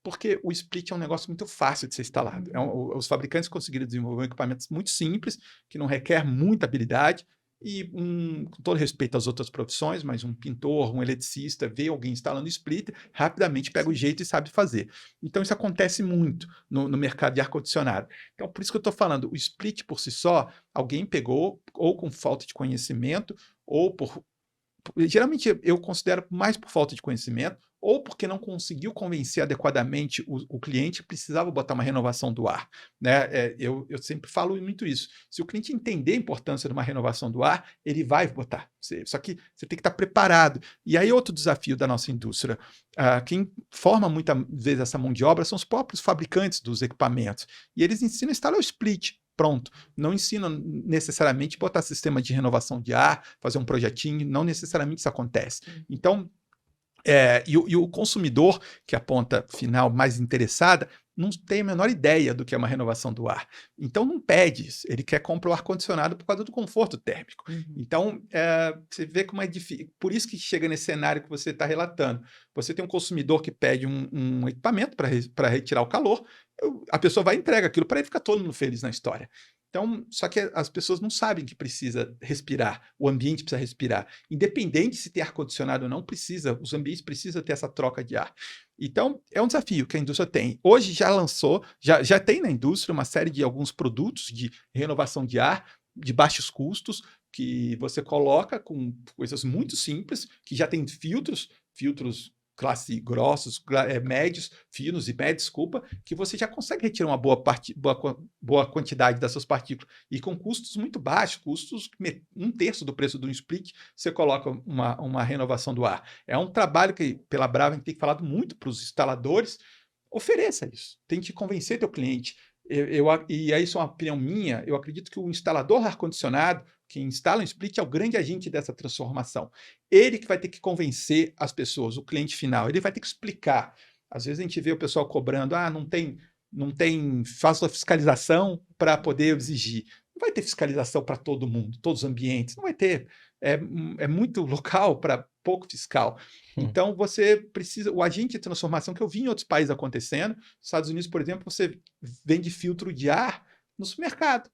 Porque o split é um negócio muito fácil de ser instalado. Os fabricantes conseguiram desenvolver equipamentos muito simples, que não requer muita habilidade, e com todo respeito às outras profissões, mas um pintor, um eletricista, vê alguém instalando splitter, rapidamente pega o jeito e sabe fazer. Então isso acontece muito no mercado de ar-condicionado. Então por isso que eu estou falando, o split por si só, alguém pegou ou com falta de conhecimento, ou geralmente eu considero mais por falta de conhecimento, ou porque não conseguiu convencer adequadamente o cliente que precisava botar uma renovação do ar, né? Eu sempre falo muito isso. Se o cliente entender a importância de uma renovação do ar, ele vai botar. Só que você tem que estar preparado. E aí outro desafio da nossa indústria, quem forma muitas vezes essa mão de obra são os próprios fabricantes dos equipamentos. E eles ensinam a instalar o split. Pronto. Não ensinam necessariamente botar sistema de renovação de ar, fazer um projetinho, não necessariamente isso acontece. Então, e o consumidor, que é a ponta final mais interessada, não tem a menor ideia do que é uma renovação do ar. Então não pede isso. Ele quer comprar o ar-condicionado por causa do conforto térmico. Então, você vê como é difícil. Por isso que chega nesse cenário que você está relatando. Você tem um consumidor que pede um equipamento para retirar o calor, a pessoa vai e entrega aquilo para ele, ficar todo mundo feliz na história. Então, só que as pessoas não sabem que precisa respirar, o ambiente precisa respirar. Independente se tem ar-condicionado ou não, os ambientes precisam ter essa troca de ar. Então, é um desafio que a indústria tem. Hoje já lançou, já tem na indústria uma série de alguns produtos de renovação de ar, de baixos custos, que você coloca com coisas muito simples, que já tem filtros classe grossos, médios, finos e médios, desculpa, que você já consegue retirar uma boa quantidade dessas partículas. E com custos muito baixos, custos 1/3 do preço do split, você coloca uma renovação do ar. É um trabalho que, pela Brava, a gente tem falado muito para os instaladores, ofereça isso, tente convencer teu cliente. E aí isso é uma opinião minha, eu acredito que o instalador ar-condicionado, que instala um split, é o grande agente dessa transformação. Ele que vai ter que convencer as pessoas, o cliente final, ele vai ter que explicar. Às vezes a gente vê o pessoal cobrando, não tem, faça a fiscalização para poder exigir. Não vai ter fiscalização para todo mundo, todos os ambientes, não vai ter. É muito local para pouco fiscal. Então, você precisa... O agente de transformação que eu vi em outros países acontecendo, nos Estados Unidos, por exemplo, você vende filtro de ar no supermercado.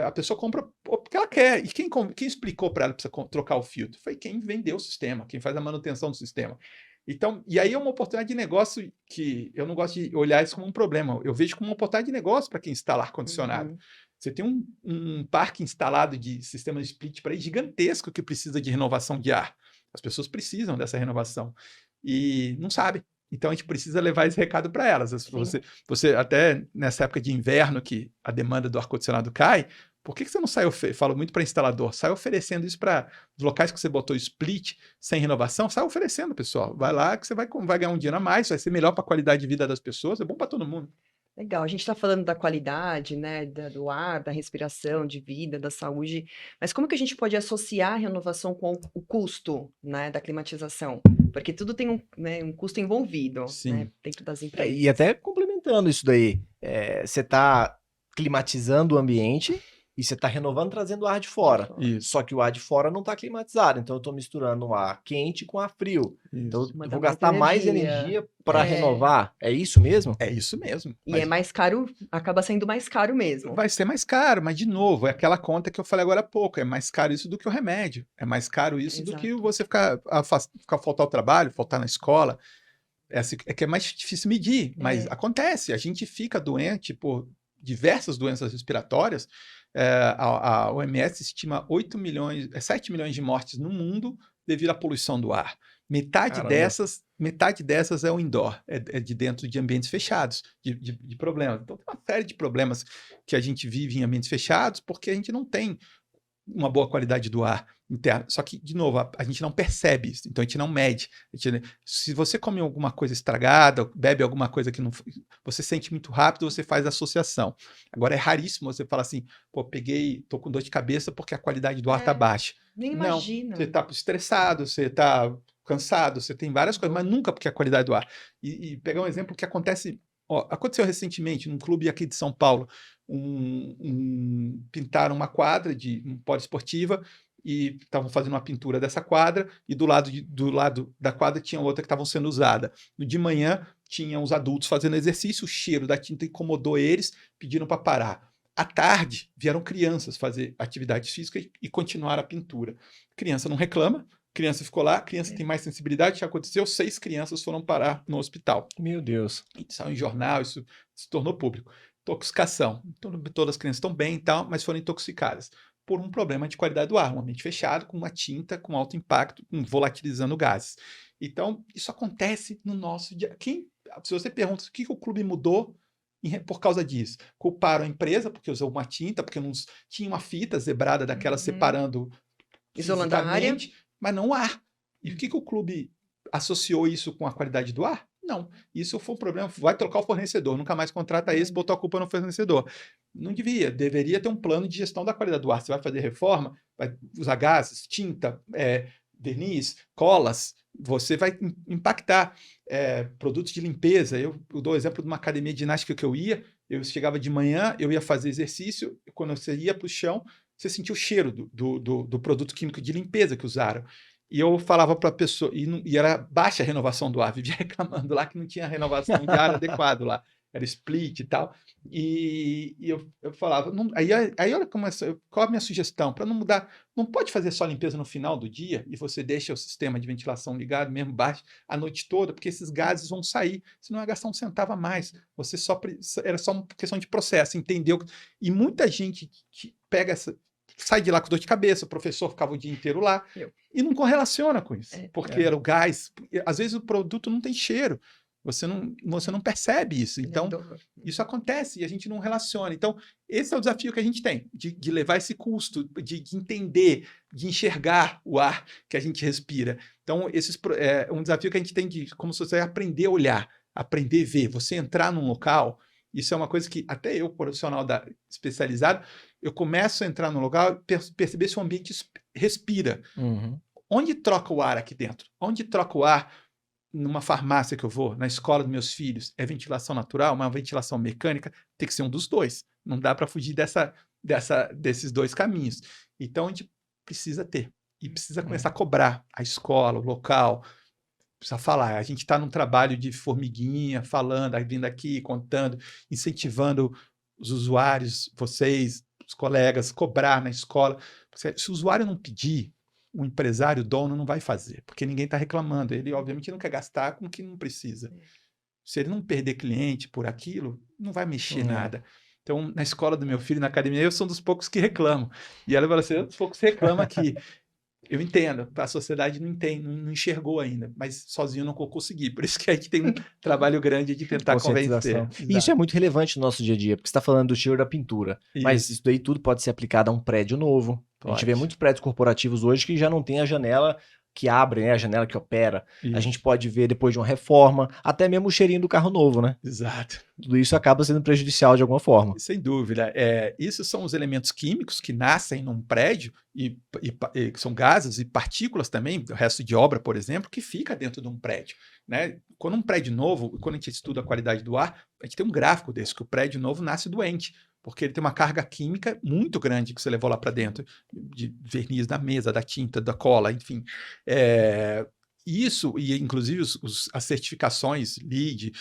A pessoa compra porque ela quer. E quem explicou para ela que precisa trocar o filtro? Foi quem vendeu o sistema, quem faz a manutenção do sistema. Então, e aí é uma oportunidade de negócio que eu não gosto de olhar isso como um problema. Eu vejo como uma oportunidade de negócio para quem instala ar-condicionado. Você tem um parque instalado de sistema de split para aí gigantesco que precisa de renovação de ar. As pessoas precisam dessa renovação e não sabem. Então a gente precisa levar esse recado para elas. Você até nessa época de inverno que a demanda do ar-condicionado cai, por que você não sai, falo muito para instalador, sai oferecendo isso para os locais que você botou split sem renovação, sai oferecendo, pessoal. Vai lá que você vai ganhar um dinheiro a mais, vai ser melhor para a qualidade de vida das pessoas, é bom para todo mundo. Legal, a gente está falando da qualidade, né, do ar, da respiração, de vida, da saúde, mas como que a gente pode associar a renovação com o custo, né, da climatização? Porque tudo tem um custo envolvido, né, dentro das empresas. E até complementando isso daí, você está climatizando o ambiente e você está renovando, trazendo o ar de fora. Isso. Só que o ar de fora não está climatizado, então eu estou misturando o ar quente com ar frio. Isso. Então eu Manda vou mais gastar mais energia para renovar. É isso mesmo? É isso mesmo. E é mais caro, acaba sendo mais caro mesmo. Vai ser mais caro, mas de novo, é aquela conta que eu falei agora há pouco, é mais caro isso do que o remédio, é mais caro isso do que você ficar faltar o trabalho, faltar na escola, é que é mais difícil medir, mas acontece, a gente fica doente por diversas doenças respiratórias, a OMS estima 7 milhões de mortes no mundo devido à poluição do ar. Caramba. Metade dessas é o indoor, é de dentro de ambientes fechados, de problemas. Então, tem uma série de problemas que a gente vive em ambientes fechados porque a gente não tem uma boa qualidade do ar interno. Só que, de novo, a gente não percebe isso, então a gente não mede. Se você come alguma coisa estragada, bebe alguma coisa que não. Você sente muito rápido, você faz associação. Agora, é raríssimo você falar assim, pô, tô com dor de cabeça porque a qualidade do ar está baixa. Nem Não, imagina. você está estressado, você está cansado, você tem várias coisas, mas nunca porque a qualidade do ar. E pegar um exemplo que acontece. Aconteceu recentemente num clube aqui de São Paulo, pintaram uma quadra de poliesportiva e estavam fazendo uma pintura dessa quadra e do lado da quadra tinha outra que estavam sendo usada. No de manhã tinham os adultos fazendo exercício, o cheiro da tinta incomodou eles, pediram para parar. À tarde vieram crianças fazer atividade física e continuaram a pintura. Criança não reclama, criança ficou lá, criança tem mais sensibilidade. O que aconteceu? 6 crianças foram parar no hospital. Meu Deus. Isso saiu em jornal, isso se tornou público. Intoxicação. Então, todas as crianças estão bem e tal, mas foram intoxicadas por um problema de qualidade do ar, um ambiente fechado, com uma tinta com alto impacto, volatilizando gases. Então, isso acontece no nosso dia. Se você pergunta o que o clube mudou por causa disso, culparam a empresa porque usou uma tinta, porque não tinha uma fita zebrada daquela separando Isolando a área, mas não o ar. E o que o clube associou isso com a qualidade do ar? Não. Isso foi um problema. Vai trocar o fornecedor, nunca mais contrata esse, botou a culpa no fornecedor. Não devia. Deveria ter um plano de gestão da qualidade do ar. Você vai fazer reforma, vai usar gases, tinta, verniz, colas, você vai impactar produtos de limpeza. Eu dou o exemplo de uma academia de ginástica que eu chegava de manhã, eu ia fazer exercício, e quando você ia para o chão, você sentia o cheiro do produto químico de limpeza que usaram. E eu falava para a pessoa, e era baixa a renovação do ar, vivia reclamando lá que não tinha renovação de ar adequado lá, era split e tal. E eu falava, aí olha qual a minha sugestão, para não mudar, não pode fazer só limpeza no final do dia e você deixa o sistema de ventilação ligado, mesmo baixo, a noite toda, porque esses gases vão sair, senão vai gastar um centavo a mais. Era só uma questão de processo, entendeu? E muita gente que pega sai de lá com dor de cabeça, o professor ficava o dia inteiro lá e não correlaciona com isso, porque era o gás. Às vezes o produto não tem cheiro, você não percebe isso. Então, isso acontece e a gente não relaciona. Então, esse é o desafio que a gente tem, de levar esse custo, de entender, de enxergar o ar que a gente respira. Então, é um desafio que a gente tem como se você aprender a olhar, aprender a ver. Você entrar num local, isso é uma coisa que até eu, profissional especializado, eu começo a entrar no lugar e perceber se o ambiente respira. Uhum. Onde troca o ar aqui dentro? Onde troca o ar numa farmácia que eu vou, na escola dos meus filhos? É ventilação natural, uma ventilação mecânica? Tem que ser um dos dois. Não dá para fugir desses dois caminhos. Então, a gente precisa ter. E precisa começar a cobrar a escola, o local. Precisa falar. A gente está num trabalho de formiguinha, falando, vindo aqui, contando, incentivando os usuários, vocês, os colegas, cobrar na escola. Se o usuário não pedir, o empresário, o dono, não vai fazer, porque ninguém está reclamando. Ele, obviamente, não quer gastar com o que não precisa. Se ele não perder cliente por aquilo, não vai mexer nada. Então, na escola do meu filho, na academia, eu sou um dos poucos que reclamam. E ela fala assim, um dos poucos que reclama que eu entendo, a sociedade não entende, não enxergou ainda, mas sozinho não consegui. Por isso que a gente tem um trabalho grande de tentar convencer. E isso é muito relevante no nosso dia a dia, porque você está falando do cheiro da pintura. Isso. Mas isso daí tudo pode ser aplicado a um prédio novo. A gente vê muitos prédios corporativos hoje que já não tem a janela que abre, né? A janela que opera. Isso. A gente pode ver depois de uma reforma, até mesmo o cheirinho do carro novo, né? Exato. Tudo isso acaba sendo prejudicial de alguma forma. Sem dúvida. Isso são os elementos químicos que nascem num prédio e são gases e partículas também, o resto de obra, por exemplo, que fica dentro de um prédio, né? Quando um prédio novo, quando a gente estuda a qualidade do ar, a gente tem um gráfico desse, que o prédio novo nasce doente, porque ele tem uma carga química muito grande que você levou lá para dentro, de verniz da mesa, da tinta, da cola, enfim. Isso, e inclusive as certificações LEED,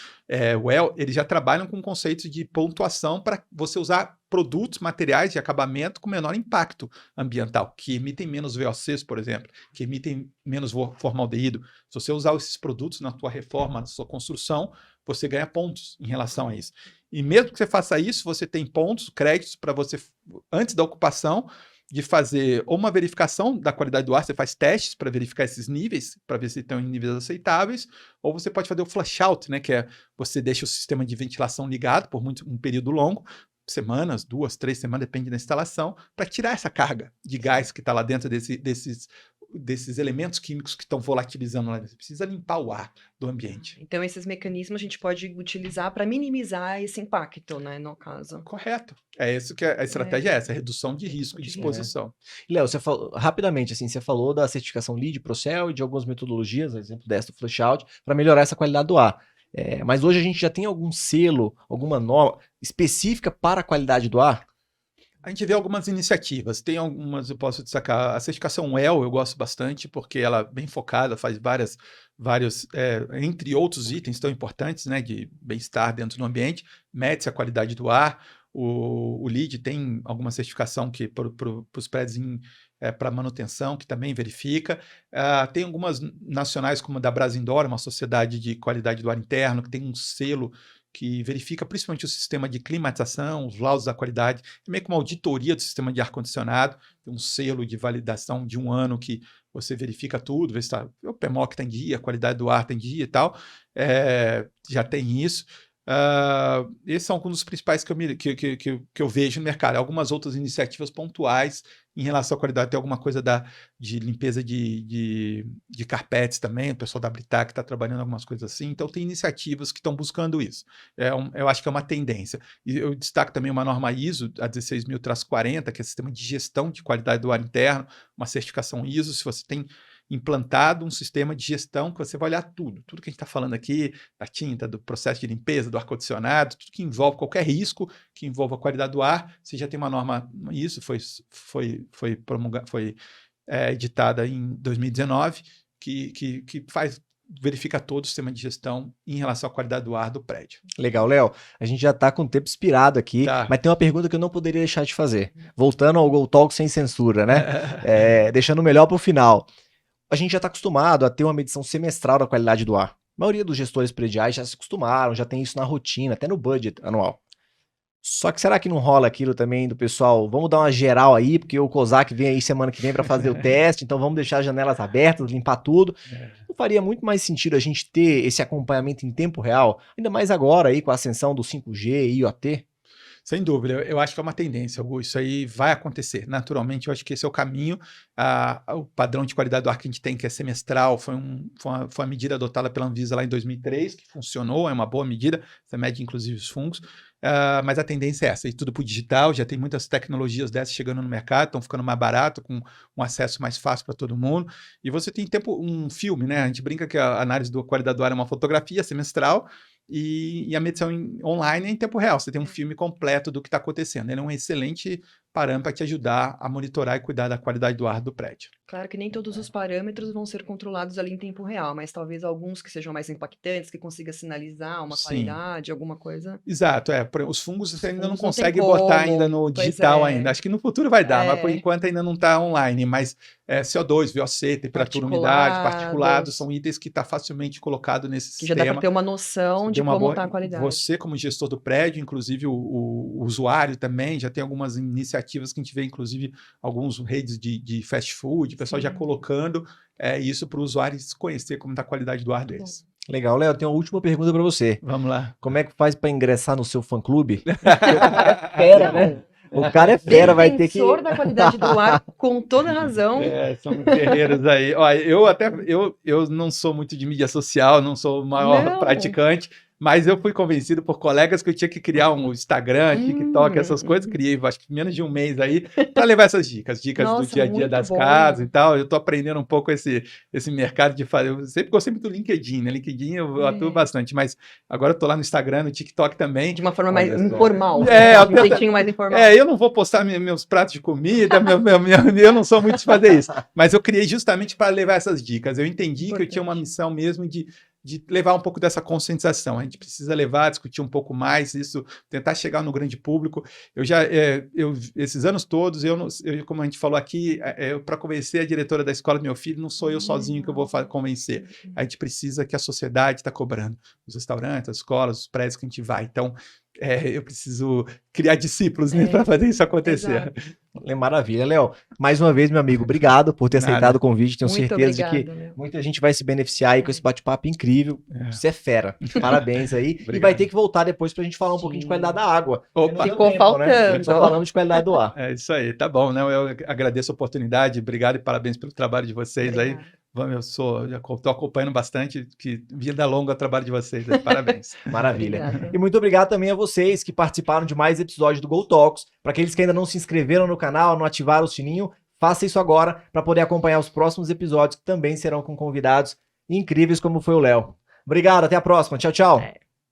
WELL, eles já trabalham com conceitos de pontuação para você usar produtos, materiais de acabamento com menor impacto ambiental, que emitem menos VOCs, por exemplo, que emitem menos formaldeído. Se você usar esses produtos na tua reforma, na sua construção, você ganha pontos em relação a isso. E mesmo que você faça isso, você tem pontos, créditos para você, antes da ocupação, de fazer ou uma verificação da qualidade do ar, você faz testes para verificar esses níveis, para ver se estão em níveis aceitáveis, ou você pode fazer o flush out, né, que é você deixa o sistema de ventilação ligado por um período longo, semanas, 2, 3 semanas, depende da instalação, para tirar essa carga de gás que está lá dentro desses elementos químicos que estão volatilizando lá. Você precisa limpar o ar do ambiente. Então, esses mecanismos a gente pode utilizar para minimizar esse impacto, né, no caso. Correto. É isso que a estratégia é essa, a redução de risco de exposição. Léo, você falou, rapidamente, assim, você falou da certificação LEED, Procel e de algumas metodologias, exemplo dessa do flush out, para melhorar essa qualidade do ar. Mas hoje a gente já tem algum selo, alguma norma específica para a qualidade do ar? A gente vê algumas iniciativas, tem algumas, eu posso destacar, a certificação WELL eu gosto bastante, porque ela é bem focada, faz vários, entre outros itens tão importantes, né, de bem-estar dentro do ambiente, mede-se a qualidade do ar, o LEED tem alguma certificação que para os prédios para manutenção, que também verifica. Tem algumas nacionais, como a da Brasindor, uma sociedade de qualidade do ar interno, que tem um selo que verifica principalmente o sistema de climatização, os laudos da qualidade, é meio que uma auditoria do sistema de ar-condicionado, tem um selo de validação de 1 ano que você verifica tudo, vê se o PMOC está em dia, a qualidade do ar está em dia e tal, já tem isso. Esses são alguns dos principais que eu vejo no mercado. Algumas outras iniciativas pontuais em relação à qualidade. Tem alguma coisa de limpeza de carpetes também, o pessoal da Britac está trabalhando algumas coisas assim. Então, tem iniciativas que estão buscando isso. Eu acho que é uma tendência. E eu destaco também uma norma ISO, a 16000-40, que é sistema de gestão de qualidade do ar interno, uma certificação ISO. Se você tem implantado um sistema de gestão que você vai olhar tudo que a gente está falando aqui, da tinta, do processo de limpeza, do ar-condicionado, tudo que envolve qualquer risco que envolva a qualidade do ar, você já tem uma norma, isso foi editada em 2019, que verifica todo o sistema de gestão em relação à qualidade do ar do prédio. Legal, Léo. A gente já está com o tempo expirado aqui, mas tem uma pergunta que eu não poderia deixar de fazer. Voltando ao Go Talk sem censura, né? Deixando o melhor para o final. A gente já está acostumado a ter uma medição semestral da qualidade do ar. A maioria dos gestores prediais já se acostumaram, já tem isso na rotina, até no budget anual. Só que será que não rola aquilo também do pessoal, vamos dar uma geral aí, porque o COSAC vem aí semana que vem para fazer o teste, então vamos deixar as janelas abertas, limpar tudo. Não faria muito mais sentido a gente ter esse acompanhamento em tempo real, ainda mais agora aí com a ascensão do 5G e IoT? Sem dúvida, eu acho que é uma tendência, Augusto, isso aí vai acontecer, naturalmente, eu acho que esse é o caminho, o padrão de qualidade do ar que a gente tem, que é semestral, foi uma medida adotada pela Anvisa lá em 2003, que funcionou, é uma boa medida, você mede inclusive os fungos, mas a tendência é essa, e tudo para o digital, já tem muitas tecnologias dessas chegando no mercado, estão ficando mais barato, com um acesso mais fácil para todo mundo, e você tem um filme, né, a gente brinca que a análise da qualidade do ar é uma fotografia semestral, e a medição online é em tempo real. Você tem um filme completo do que está acontecendo. Ele é um excelente parâmetro para te ajudar a monitorar e cuidar da qualidade do ar do prédio. Claro que nem todos os parâmetros vão ser controlados ali em tempo real, mas talvez alguns que sejam mais impactantes, que consiga sinalizar uma qualidade, alguma coisa. Exato, os fungos você ainda não consegue botar ainda no digital ainda. Acho que no futuro vai dar, mas por enquanto ainda não está online. Mas CO2, VOC, temperatura, umidade, particulados, são itens que está facilmente colocado nesse sistema. Que já dá para ter uma noção de como está a qualidade. Você, como gestor do prédio, inclusive o usuário também, já tem algumas iniciativas que a gente vê, inclusive, alguns redes de fast food, o pessoal já colocando isso para o usuário conhecer como está a qualidade do ar deles. Legal, Léo, eu tenho uma última pergunta para você. Vamos lá. Como é que faz para ingressar no seu fã-clube? É fera, né? O cara é fera, vai ter que... Defensor da qualidade do ar, com toda razão. São guerreiros aí. Olha, eu não sou muito de mídia social, não sou o maior praticante, mas eu fui convencido por colegas que eu tinha que criar um Instagram, TikTok, essas coisas. Criei, acho que menos de um mês aí, para levar essas dicas do dia a dia das casas e tal. Eu estou aprendendo um pouco esse mercado de fazer. Eu sempre gostei muito do LinkedIn, né? LinkedIn eu atuo bastante, mas agora eu estou lá no Instagram, no TikTok também. De uma forma mais informal. Um jeitinho mais informal. Eu não vou postar meus pratos de comida, eu não sou muito de fazer isso. Mas eu criei justamente para levar essas dicas. Eu entendi que eu tinha uma missão mesmo de levar um pouco dessa conscientização. A gente precisa levar, discutir um pouco mais isso, tentar chegar no grande público. Esses anos todos, como a gente falou aqui, para convencer a diretora da escola do meu filho, não sou eu sozinho que eu vou convencer. A gente precisa que a sociedade está cobrando. Os restaurantes, as escolas, os prédios que a gente vai. Então, eu preciso criar discípulos, né, É, para fazer isso acontecer. exato. Maravilha, Léo. Mais uma vez, meu amigo, obrigado por ter Nada. aceitado o convite. Tenho Muito certeza de que obrigada, Léo. muita gente vai se beneficiar aí com esse bate-papo incrível. É. Você é fera. Parabéns aí. E vai Obrigado. ter que voltar depois pra gente falar um pouquinho de Sim. qualidade da água. Opa. Porque não deu Ficou tempo, né? faltando. Só falando de qualidade do ar. É isso aí, tá bom, né? Eu agradeço a oportunidade, obrigado e parabéns pelo trabalho de vocês aí. Obrigada. Já estou acompanhando bastante, que vida longa o trabalho de vocês aí. Parabéns. Maravilha. Obrigada. E muito obrigado também a vocês que participaram de mais episódios do Go Talks. Para aqueles que ainda não se inscreveram no canal, não ativaram o sininho, faça isso agora para poder acompanhar os próximos episódios que também serão com convidados incríveis como foi o Léo. Obrigado, até a próxima. Tchau, tchau.